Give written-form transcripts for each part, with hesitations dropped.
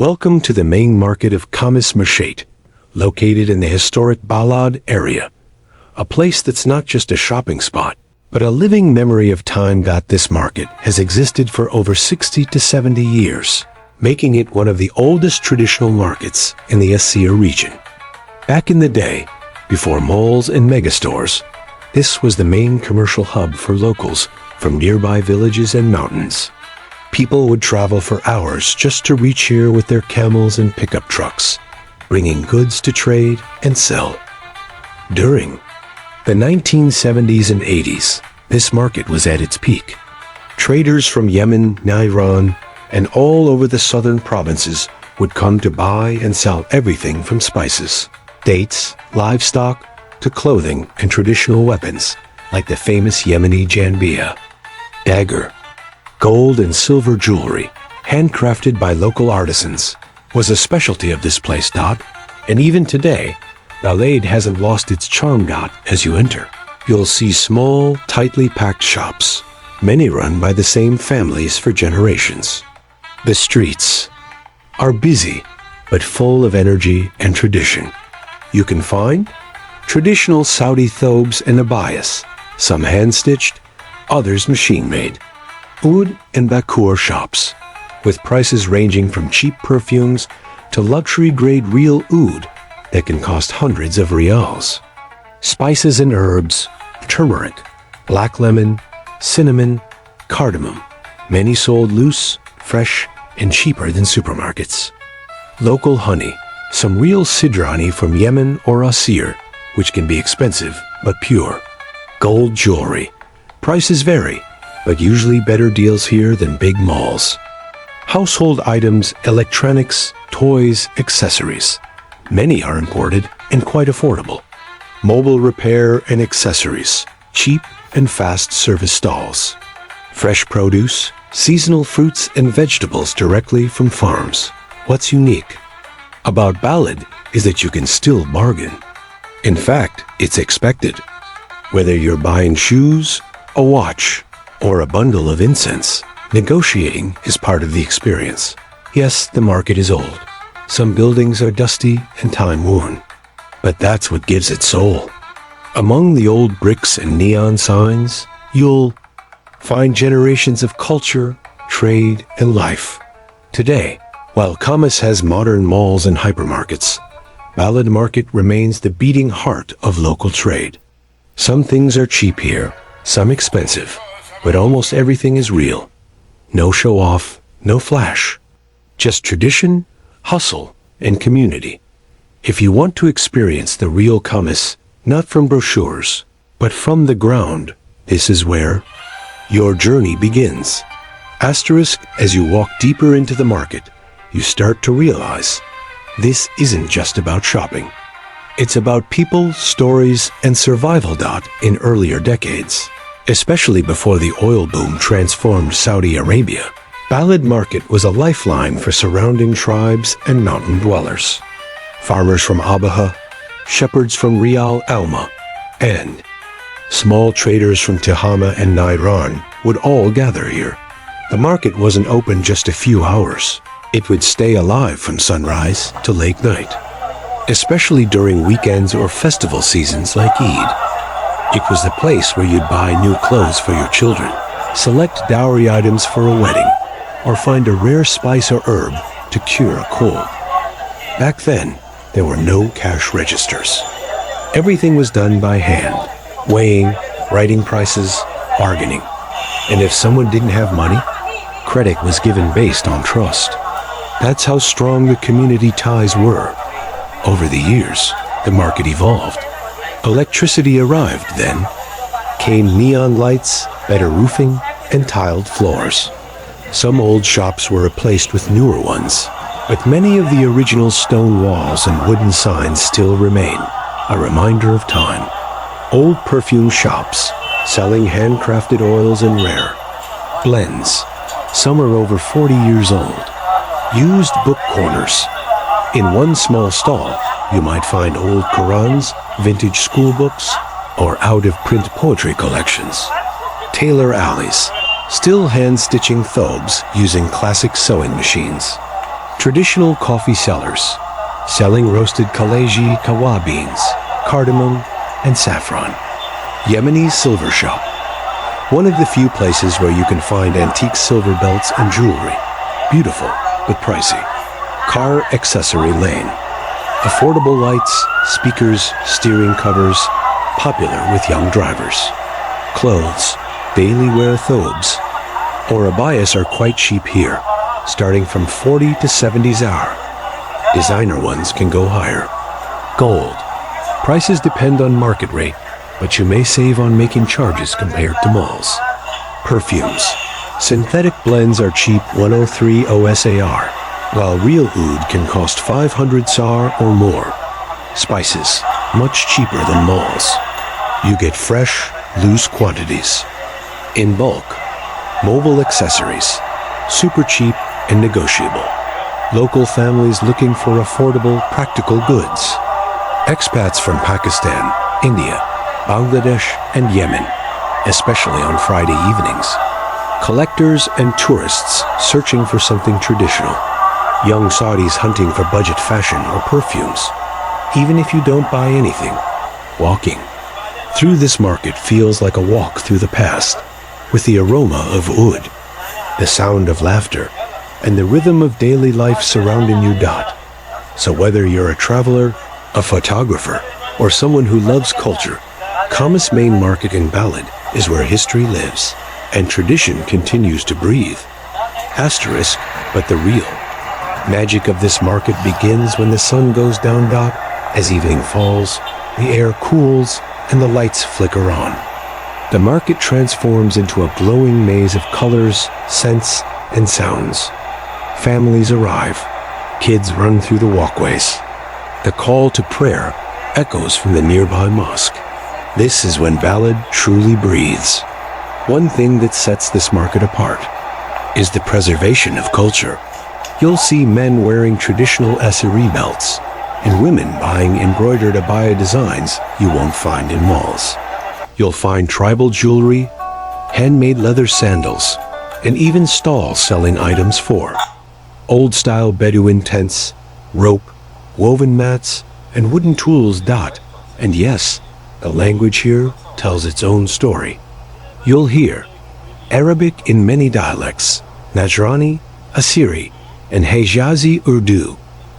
Welcome to the Main Market of Khamis Mushait, located in the historic Balad area. A place that's not just a shopping spot, but a living memory of time. This market has existed for over 60 to 70 years, making it one of the oldest traditional markets in the Asia region. Back in the day, before malls and megastores, this was the main commercial hub for locals from nearby villages and mountains. People would travel for hours just to reach here with their camels and pickup trucks, bringing goods to trade and sell. During the 1970s and 80s, this market was at its peak. Traders from Yemen, Iran, and all over the southern provinces would come to buy and sell everything from spices, dates, livestock, to clothing and traditional weapons, like the famous Yemeni janbiya, dagger. Gold and silver jewelry, handcrafted by local artisans, was a specialty of this place. And even today, Balad hasn't lost its charm. As you enter, you'll see small, tightly packed shops, many run by the same families for generations. The streets are busy, but full of energy and tradition. You can find traditional Saudi thobes and abayas, some hand-stitched, others machine-made. Oud and bakur shops, with prices ranging from cheap perfumes to luxury-grade real oud that can cost hundreds of riyals. Spices and herbs, turmeric, black lemon, cinnamon, cardamom, many sold loose, fresh, and cheaper than supermarkets. Local honey, some real sidrani from Yemen or Asir, which can be expensive but pure. Gold jewelry, prices vary, but usually better deals here than big malls. Household items, electronics, toys, accessories. Many are imported and quite affordable. Mobile repair and accessories, cheap and fast service stalls. Fresh produce, seasonal fruits and vegetables directly from farms. What's unique about Balad is that you can still bargain. In fact, it's expected. Whether you're buying shoes, a watch, or a bundle of incense, negotiating is part of the experience. Yes, the market is old. Some buildings are dusty and time-worn, but that's what gives it soul. Among the old bricks and neon signs, you'll find generations of culture, trade, and life. Today, while Khamis has modern malls and hypermarkets, Balad Market remains the beating heart of local trade. Some things are cheap here, some expensive, but almost everything is real. No show-off, no flash. Just tradition, hustle, and community. If you want to experience the real Khamis, not from brochures, but from the ground, this is where your journey begins. Asterisk, as you walk deeper into the market, you start to realize this isn't just about shopping. It's about people, stories, and survival. In earlier decades, especially before the oil boom transformed Saudi Arabia, Balad Market was a lifeline for surrounding tribes and mountain dwellers. Farmers from Abaha, shepherds from Riyal Alma, and small traders from Tihama and Iran would all gather here. The market wasn't open just a few hours. It would stay alive from sunrise to late night, especially during weekends or festival seasons like Eid. It was the place where you'd buy new clothes for your children, select dowry items for a wedding, or find a rare spice or herb to cure a cold. Back then, there were no cash registers. Everything was done by hand, weighing, writing prices, bargaining. And if someone didn't have money, credit was given based on trust. That's how strong the community ties were. Over the years, the market evolved. Electricity arrived then. Came neon lights, better roofing, and tiled floors. Some old shops were replaced with newer ones, but many of the original stone walls and wooden signs still remain, a reminder of time. Old perfume shops, selling handcrafted oils and rare blends. Some are over 40 years old. Used book corners. In one small stall, you might find old Qurans, vintage school books, or out-of-print poetry collections. Tailor alleys, still hand-stitching thobes using classic sewing machines. Traditional coffee sellers, selling roasted kaleji kawa beans, cardamom, and saffron. Yemeni silver shop, one of the few places where you can find antique silver belts and jewelry. Beautiful, but pricey. Car accessory lane. Affordable lights, speakers, steering covers, popular with young drivers. Clothes, daily wear thobes, or abayas are quite cheap here, starting from 40 to 70 zar. Designer ones can go higher. Gold. Prices depend on market rate, but you may save on making charges compared to malls. Perfumes. Synthetic blends are cheap 103 OSAR, while real oud can cost 500 SAR or more. Spices, much cheaper than malls. You get fresh, loose quantities. In bulk. Mobile accessories, super cheap and negotiable. Local families looking for affordable, practical goods. Expats from Pakistan, India, Bangladesh, and Yemen, especially on Friday evenings. Collectors and tourists searching for something traditional. Young Saudis hunting for budget fashion or perfumes. Even if you don't buy anything, walking through this market feels like a walk through the past, with the aroma of oud, the sound of laughter, and the rhythm of daily life surrounding you. So whether you're a traveler, a photographer, or someone who loves culture, Khamis Main Market in Balad is where history lives and tradition continues to breathe. Asterisk, but the real magic of this market begins when the sun goes down. As evening falls, the air cools and the lights flicker on. The market transforms into a glowing maze of colors, scents, and sounds. Families arrive. Kids run through the walkways. The call to prayer echoes from the nearby mosque. This is when Balad truly breathes. One thing that sets this market apart is the preservation of culture. You'll see men wearing traditional asari belts and women buying embroidered abaya designs you won't find in malls. You'll find tribal jewelry, handmade leather sandals, and even stalls selling items for old-style Bedouin tents, rope, woven mats, and wooden tools. And yes, the language here tells its own story. You'll hear Arabic in many dialects, Najrani, Assyri, and Hijazi Urdu,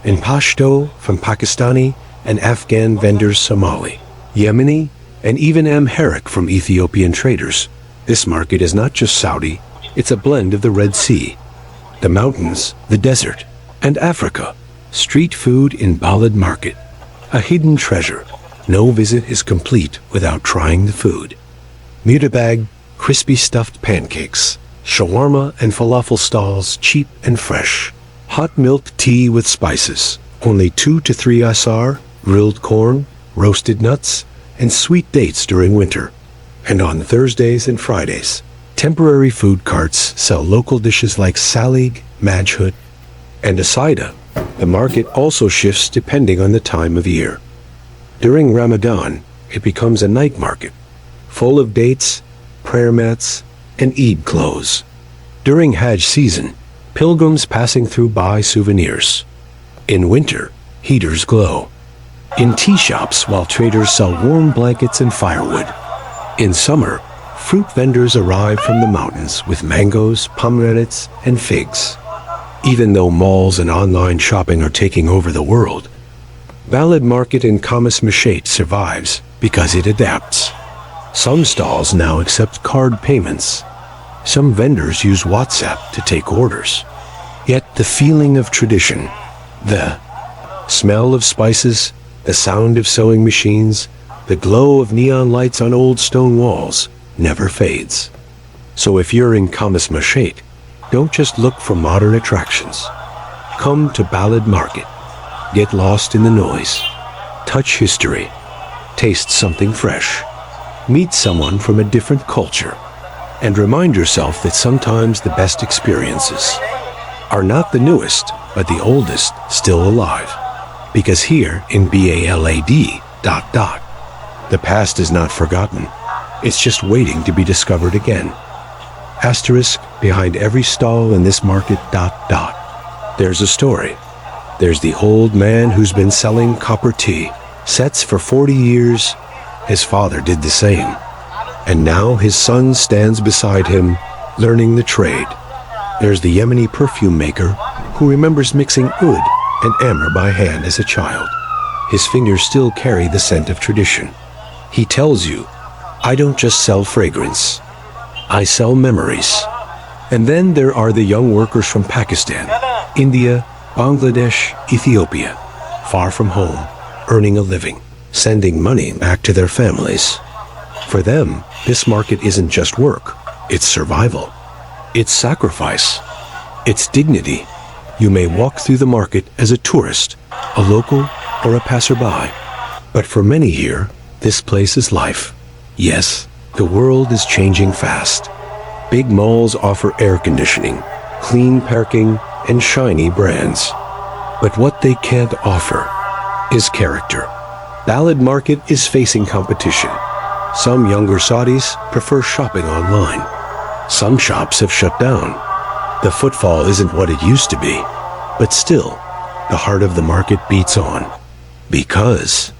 and Pashto from Pakistani and Afghan vendors, Somali, Yemeni, and even Amharic from Ethiopian traders. This market is not just Saudi, it's a blend of the Red Sea, the mountains, the desert, and Africa. Street food in Balad Market, a hidden treasure. No visit is complete without trying the food. Mutabag, crispy stuffed pancakes, shawarma and falafel stalls, cheap and fresh. Hot milk tea with spices, only 2 to 3 asar, grilled corn, roasted nuts, and sweet dates during winter. And on Thursdays and Fridays, temporary food carts sell local dishes like salig, majhut, and asaida. The market also shifts depending on the time of year. During Ramadan, it becomes a night market, full of dates, prayer mats, and Eid clothes. During Hajj season, pilgrims passing through buy souvenirs. In winter, heaters glow. In tea shops, while traders sell warm blankets and firewood. In summer, fruit vendors arrive from the mountains with mangoes, pomegranates, and figs. Even though malls and online shopping are taking over the world, Balad Market in Khamis Mushait survives because it adapts. Some stalls now accept card payments. Some vendors use WhatsApp to take orders. Yet the feeling of tradition, the smell of spices, the sound of sewing machines, the glow of neon lights on old stone walls never fades. So if you're in Khamis Mushait, don't just look for modern attractions. Come to Balad Market. Get lost in the noise. Touch history. Taste something fresh. Meet someone from a different culture. And remind yourself that sometimes the best experiences are not the newest, but the oldest still alive. Because here in Balad, the past is not forgotten. It's just waiting to be discovered again. Asterisk, behind every stall in this market, There's a story. There's the old man who's been selling copper tea sets for 40 years. His father did the same. And now his son stands beside him, learning the trade. There's the Yemeni perfume maker who remembers mixing oud and amber by hand as a child. His fingers still carry the scent of tradition. He tells you, I don't just sell fragrance. I sell memories. And then there are the young workers from Pakistan, India, Bangladesh, Ethiopia, far from home, earning a living, sending money back to their families. For them, this market isn't just work, it's survival. It's sacrifice. It's dignity. You may walk through the market as a tourist, a local, or a passerby. But for many here, this place is life. Yes, the world is changing fast. Big malls offer air conditioning, clean parking, and shiny brands. But what they can't offer is character. Balad Market is facing competition. Some younger Saudis prefer shopping online. Some shops have shut down. The footfall isn't what it used to be, but still, the heart of the market beats on. Because,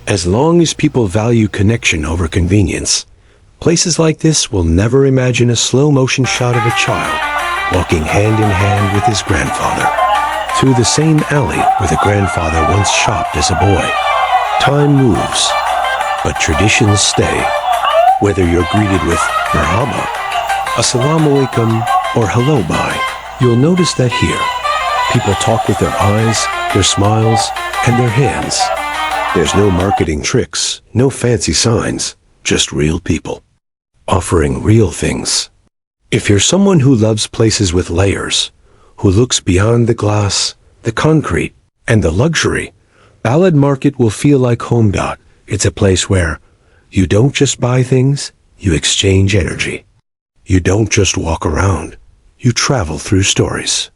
as long as people value connection over convenience, places like this will never imagine a slow-motion shot of a child walking hand in hand with his grandfather through the same alley where the grandfather once shopped as a boy. Time moves, but traditions stay. Whether you're greeted with Merhaba, Assalamu alaikum, or hello bye, you'll notice that here, people talk with their eyes, their smiles, and their hands. There's no marketing tricks, no fancy signs, just real people, offering real things. If you're someone who loves places with layers, who looks beyond the glass, the concrete, and the luxury, Balad Market will feel like home. It's a place where you don't just buy things, you exchange energy. You don't just walk around, you travel through stories.